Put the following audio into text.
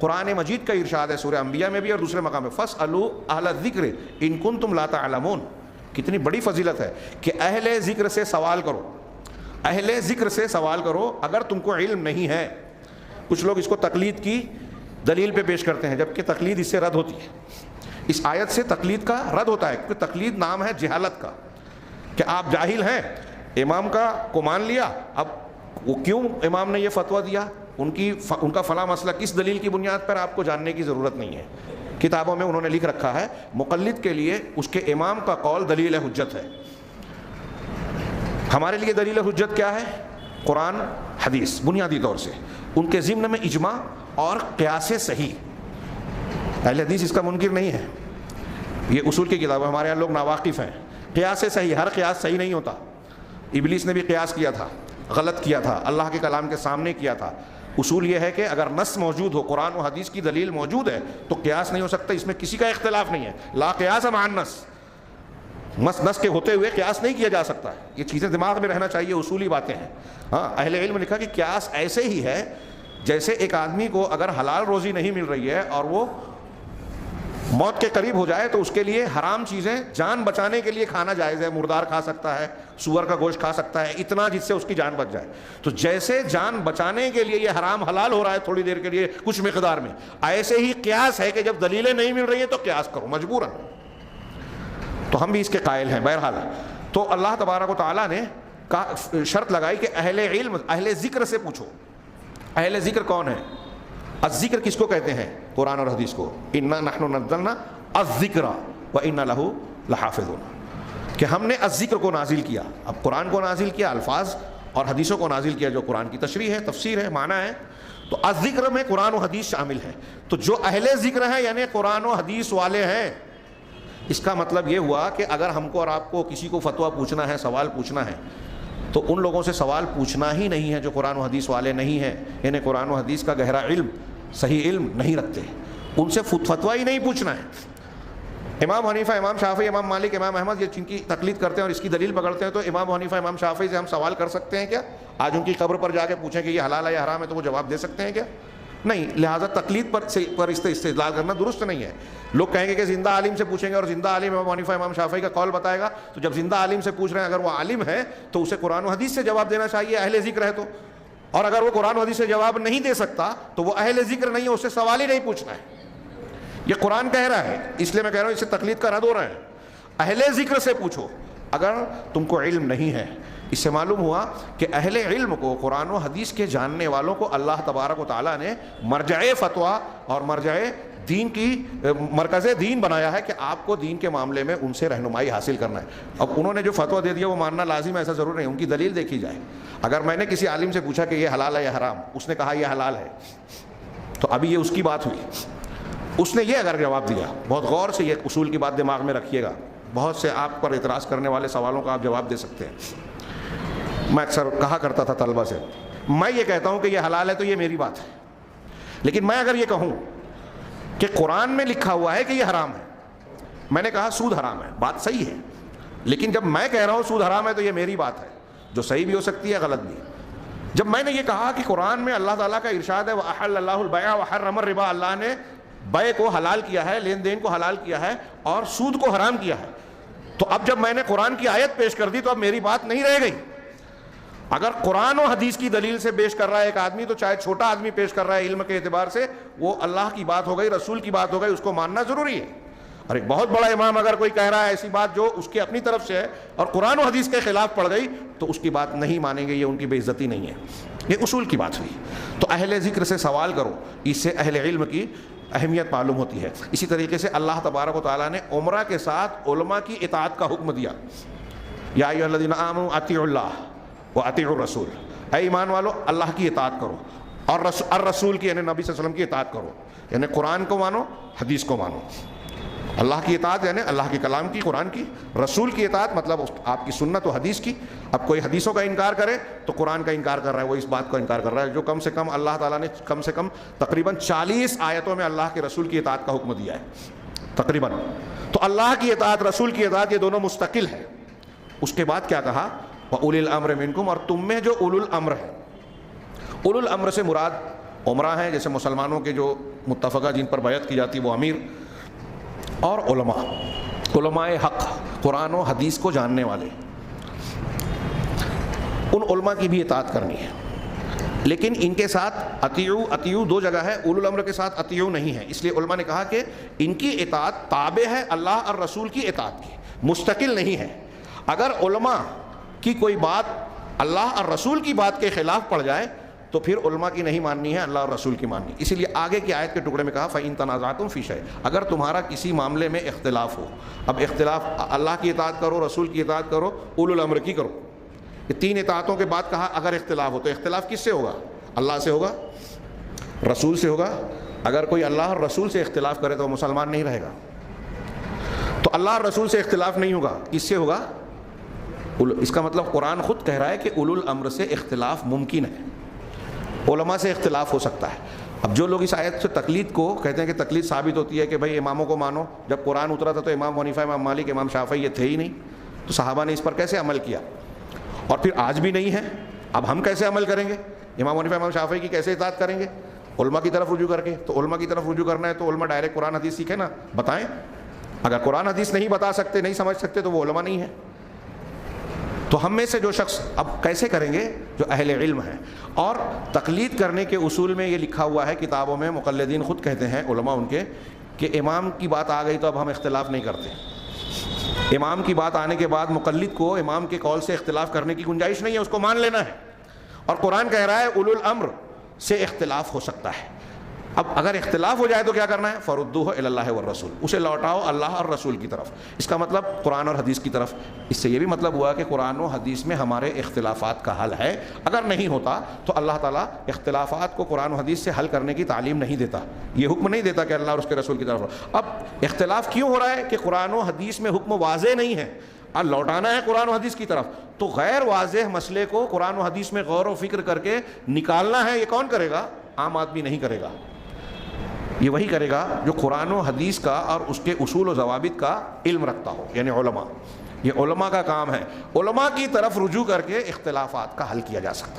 قرآن مجید کا ارشاد ہے سورہ انبیاء میں بھی اور دوسرے مقام میں، فاسألوا اہل الذکر ان کنتم لا تعلمون. کتنی بڑی فضیلت ہے کہ اہل ذکر سے سوال کرو، اہل ذکر سے سوال کرو اگر تم کو علم نہیں ہے. کچھ لوگ اس کو تقلید کی دلیل پہ پیش کرتے ہیں، جبکہ تقلید اس سے رد ہوتی ہے. اس آیت سے تقلید کا رد ہوتا ہے، کیونکہ تقلید نام ہے جہالت کا، کہ آپ جاہل ہیں، امام کو مان لیا، اب وہ کیوں امام نے یہ فتویٰ دیا، ان کا فلاں مسئلہ کس دلیل کی بنیاد پر، آپ کو جاننے کی ضرورت نہیں ہے. کتابوں میں انہوں نے لکھ رکھا ہے مقلد کے لیے اس کے امام کا قول دلیل حجت ہے. ہمارے لیے دلیل حجت کیا ہے؟ قرآن حدیث بنیادی طور سے، ان کے ضمن میں اجماع اور قیاس صحیح. اہل حدیث اس کا منکر نہیں ہے، یہ اصول کی کتاب ہے، ہمارے یہاں لوگ ناواقف ہیں. قیاس صحیح، ہر قیاس صحیح نہیں ہوتا. ابلیس نے بھی قیاس کیا تھا، غلط کیا تھا، اللہ کے کلام کے سامنے کیا تھا. اصول یہ ہے کہ اگر نص موجود ہو، قرآن و حدیث کی دلیل موجود ہے تو قیاس نہیں ہو سکتا، اس میں کسی کا اختلاف نہیں ہے. لا قیاس مع النص، نص کے ہوتے ہوئے قیاس نہیں کیا جا سکتا. یہ چیزیں دماغ میں رہنا چاہیے، اصولی باتیں ہیں. ہاں، اہل علم نے لکھا کہ قیاس ایسے ہی ہے جیسے ایک آدمی کو اگر حلال روزی نہیں مل رہی ہے اور وہ موت کے قریب ہو جائے تو اس کے لیے حرام چیزیں جان بچانے کے لیے کھانا جائز ہے. مردار کھا سکتا ہے، سور کا گوشت کھا سکتا ہے، اتنا جس سے اس کی جان بچ جائے. تو جیسے جان بچانے کے لیے یہ حرام حلال ہو رہا ہے تھوڑی دیر کے لیے کچھ مقدار میں، ایسے ہی قیاس ہے کہ جب دلیلیں نہیں مل رہی ہیں تو قیاس کرو مجبوراً. تو ہم بھی اس کے قائل ہیں. بہرحال تو اللہ تبارک و تعالیٰ نے شرط لگائی کہ اہل علم، اہل ذکر سے پوچھو. اہل ذکر کون ہے؟ الذکر کس کو کہتے ہیں؟ قرآن اور حدیث کو. انا نحن نزلنا الذکر وانا لہ لحافظون، کہ ہم نے الذکر کو نازل کیا. اب قرآن کو نازل کیا، الفاظ اور حدیثوں کو نازل کیا جو قرآن کی تشریح ہے، تفسیر ہے، معنی ہے. تو الذکر میں قرآن و حدیث شامل ہے. تو جو اہل ذکر ہیں یعنی قرآن و حدیث والے ہیں. اس کا مطلب یہ ہوا کہ اگر ہم کو اور آپ کو کسی کو فتویٰ پوچھنا ہے، سوال پوچھنا ہے، تو ان لوگوں سے سوال پوچھنا ہی نہیں ہے جو قرآن و حدیث والے نہیں ہیں، یعنی قرآن و حدیث کا گہرا علم، صحیح علم نہیں رکھتے. ان سے فتویٰ ہی نہیں پوچھنا ہے. امام حنیفہ، امام شافعی، امام مالک، امام احمد، یہ جن کی تقلید کرتے ہیں اور اس کی دلیل پکڑتے ہیں، تو امام حنیفہ، امام شافعی سے ہم سوال کر سکتے ہیں کیا؟ آج ان کی قبر پر جا کے پوچھیں کہ یہ حلال ہے یا حرام ہے تو وہ جواب دے سکتے ہیں کیا؟ نہیں. لہٰذا تقلید پر استدلال کرنا درست نہیں ہے. لوگ کہیں گے کہ زندہ عالم سے پوچھیں گے اور زندہ عالم امام حنیفہ، امام شافعی کا قول بتائے گا. تو جب زندہ عالم سے پوچھ رہے ہیں، اگر وہ عالم ہے تو اسے قرآن و حدیث سے جواب دینا چاہیے، اہل ذکر ہے تو. اور اگر وہ قرآن و حدیث سے جواب نہیں دے سکتا تو وہ اہل ذکر نہیں ہے، اس سے سوال ہی نہیں پوچھنا ہے. یہ قرآن کہہ رہا ہے، اس لیے میں کہہ رہا ہوں اس سے تقلید کا رد ہو رہا ہے. اہل ذکر سے پوچھو اگر تم کو علم نہیں ہے. اس سے معلوم ہوا کہ اہل علم کو، قرآن و حدیث کے جاننے والوں کو اللہ تبارک و تعالیٰ نے مرجع فتویٰ اور مرجع دین کی مرکز دین بنایا ہے کہ آپ کو دین کے معاملے میں ان سے رہنمائی حاصل کرنا ہے. اب انہوں نے جو فتویٰ دے دیا وہ ماننا لازم ہے ایسا ضرور نہیں، ان کی دلیل دیکھی جائے. اگر میں نے کسی عالم سے پوچھا کہ یہ حلال ہے یا حرام، اس نے کہا یہ حلال ہے، تو ابھی یہ اس کی بات ہوئی. اس نے یہ اگر جواب دیا، بہت غور سے یہ اصول کی بات دماغ میں رکھیے گا، بہت سے آپ پر اعتراض کرنے والے سوالوں کا آپ جواب دے سکتے ہیں. میں اکثر کہا کرتا تھا طلبہ سے، میں یہ کہتا ہوں کہ یہ حلال ہے تو یہ میری بات ہے، لیکن میں اگر یہ کہوں کہ قرآن میں لکھا ہوا ہے کہ یہ حرام ہے، میں نے کہا سود حرام ہے، بات صحیح ہے، لیکن جب میں کہہ رہا ہوں سود حرام ہے تو یہ میری بات ہے جو صحیح بھی ہو سکتی ہے، غلط بھی. جب میں نے یہ کہا کہ قرآن میں اللہ تعالیٰ کا ارشاد ہے وَأَحَلَّ اللَّهُ الْبَيْعَ وَحَرَّمَ الرِّبَا، اللہ نے بے کو حلال کیا ہے، لین دین کو حلال کیا ہے اور سود کو حرام کیا ہے، تو اب جب میں نے قرآن کی آیت پیش کر دی تو اب میری بات نہیں رہ گئی. اگر قرآن و حدیث کی دلیل سے پیش کر رہا ہے ایک آدمی، تو چاہے چھوٹا آدمی پیش کر رہا ہے علم کے اعتبار سے، وہ اللہ کی بات ہو گئی، رسول کی بات ہو گئی، اس کو ماننا ضروری ہے. اور ایک بہت بڑا امام اگر کوئی کہہ رہا ہے ایسی بات جو اس کی اپنی طرف سے ہے اور قرآن و حدیث کے خلاف پڑ گئی، تو اس کی بات نہیں مانیں گے، یہ ان کی بے عزتی نہیں ہے، یہ اصول کی بات ہوئی. تو اہل ذکر سے سوال کرو، اس سے اہل علم کی اہمیت معلوم ہوتی ہے. اسی طریقے سے اللہ تبارک و تعالیٰ نے عمرہ کے ساتھ علماء کی اطاعت کا حکم دیا. یا ایھا الذین آمنوا اطیعوا اللہ واطیعوا الرسول، اے ایمان والو اللہ کی اطاعت کرو اور الرسول کی یعنی نبی صلی اللہ علیہ وسلم کی اطاعت کرو، یعنی قرآن کو مانو، حدیث کو مانو. اللہ کی اطاعت یعنی اللہ کے کلام کی، قرآن کی. رسول کی اطاعت مطلب آپ کی سنت و حدیث کی. اب کوئی حدیثوں کا انکار کرے تو قرآن کا انکار کر رہا ہے، وہ اس بات کا انکار کر رہا ہے جو کم سے کم اللہ تعالیٰ نے کم سے کم تقریباً 40 آیتوں میں اللہ کے رسول کی اطاعت کا حکم دیا ہے تقریباً. تو اللہ کی اطاعت، رسول کی اطاعت، یہ دونوں مستقل ہے. اس کے بعد کیا کہا؟ وَأُولِي الْأَمْرِ مِنْكُمْ، اور تم میں جو اولو الامر ہے. اولو الامر سے مراد عمرا ہیں جیسے مسلمانوں کے جو متفقہ جن پر بیعت کی جاتی ہے وہ امیر، اور علماء حق، قرآن و حدیث کو جاننے والے، ان علماء کی بھی اطاعت کرنی ہے۔ لیکن ان کے ساتھ اطیعو دو جگہ ہے، اولو الامر کے ساتھ اطیعو نہیں ہے، اس لیے علماء نے کہا کہ ان کی اطاعت تابع ہے اللہ اور رسول کی اطاعت کی، مستقل نہیں ہے۔ اگر علماء کی کوئی بات اللہ اور رسول کی بات کے خلاف پڑ جائے تو پھر علماء کی نہیں ماننی ہے، اللہ اور رسول کی ماننی۔ اسی لیے آگے کی آیت کے ٹکڑے میں کہا فَإِن تَنَازَعْتُمْ فِي شَيْءٍ، اگر تمہارا کسی معاملے میں اختلاف ہو، اب اختلاف اللہ کی اطاعت کرو، رسول کی اطاعت کرو، اولو الامر کی کرو، یہ تین اطاعتوں کے بعد کہا اگر اختلاف ہو تو اختلاف کس سے ہوگا؟ اللہ سے ہوگا، رسول سے ہوگا۔ اگر کوئی اللہ اور رسول سے اختلاف کرے تو وہ مسلمان نہیں رہے گا، تو اللہ اور رسول سے اختلاف نہیں ہوگا، کس سے ہوگا؟ اس کا مطلب قرآن خود کہہ رہا ہے کہ اولو الامر سے اختلاف ممکن ہے، علماء سے اختلاف ہو سکتا ہے۔ اب جو لوگ اس آیت سے تقلید کو کہتے ہیں کہ تقلید ثابت ہوتی ہے کہ بھائی اماموں کو مانو، جب قرآن اترا تھا تو امام حنیفہ، امام مالک، امام شافعی یہ تھے ہی نہیں، تو صحابہ نے اس پر کیسے عمل کیا؟ اور پھر آج بھی نہیں ہے، اب ہم کیسے عمل کریں گے؟ امام حنیفہ، امام شافعی کی کیسے اطاعت کریں گے؟ علماء کی طرف رجوع کر کے۔ تو علماء کی طرف رجوع کرنا ہے تو علماء ڈائریکٹ قرآن حدیث سیکھیں نا، بتائیں۔ اگر قرآن حدیث نہیں بتا سکتے، نہیں سمجھ سکتے تو وہ علماء نہیں ہے۔ تو ہم میں سے جو شخص اب کیسے کریں گے؟ جو اہل علم ہیں۔ اور تقلید کرنے کے اصول میں یہ لکھا ہوا ہے کتابوں میں، مقلدین خود کہتے ہیں علماء ان کے، کہ امام کی بات آ گئی تو اب ہم اختلاف نہیں کرتے۔ امام کی بات آنے کے بعد مقلد کو امام کے قول سے اختلاف کرنے کی گنجائش نہیں ہے، اس کو مان لینا ہے۔ اور قرآن کہہ رہا ہے اولو الامر سے اختلاف ہو سکتا ہے۔ اب اگر اختلاف ہو جائے تو کیا کرنا ہے؟ فردوہ الی اللہ والرسول، اسے لوٹاؤ اللہ اور رسول کی طرف۔ اس کا مطلب قرآن اور حدیث کی طرف۔ اس سے یہ بھی مطلب ہوا کہ قرآن و حدیث میں ہمارے اختلافات کا حل ہے۔ اگر نہیں ہوتا تو اللہ تعالیٰ اختلافات کو قرآن و حدیث سے حل کرنے کی تعلیم نہیں دیتا، یہ حکم نہیں دیتا کہ اللہ اور اس کے رسول کی طرف۔ اب اختلاف کیوں ہو رہا ہے؟ کہ قرآن و حدیث میں حکم واضح نہیں ہے، اور لوٹانا ہے قرآن و حدیث کی طرف، تو غیر واضح مسئلے کو قرآن و حدیث میں غور و فکر کر کے نکالنا ہے۔ یہ کون کرے گا؟ عام آدمی نہیں کرے گا، یہ وہی کرے گا جو قرآن و حدیث کا اور اس کے اصول و ضوابط کا علم رکھتا ہو، یعنی علماء۔ یہ علماء کا کام ہے، علماء کی طرف رجوع کر کے اختلافات کا حل کیا جا سکتا ہے۔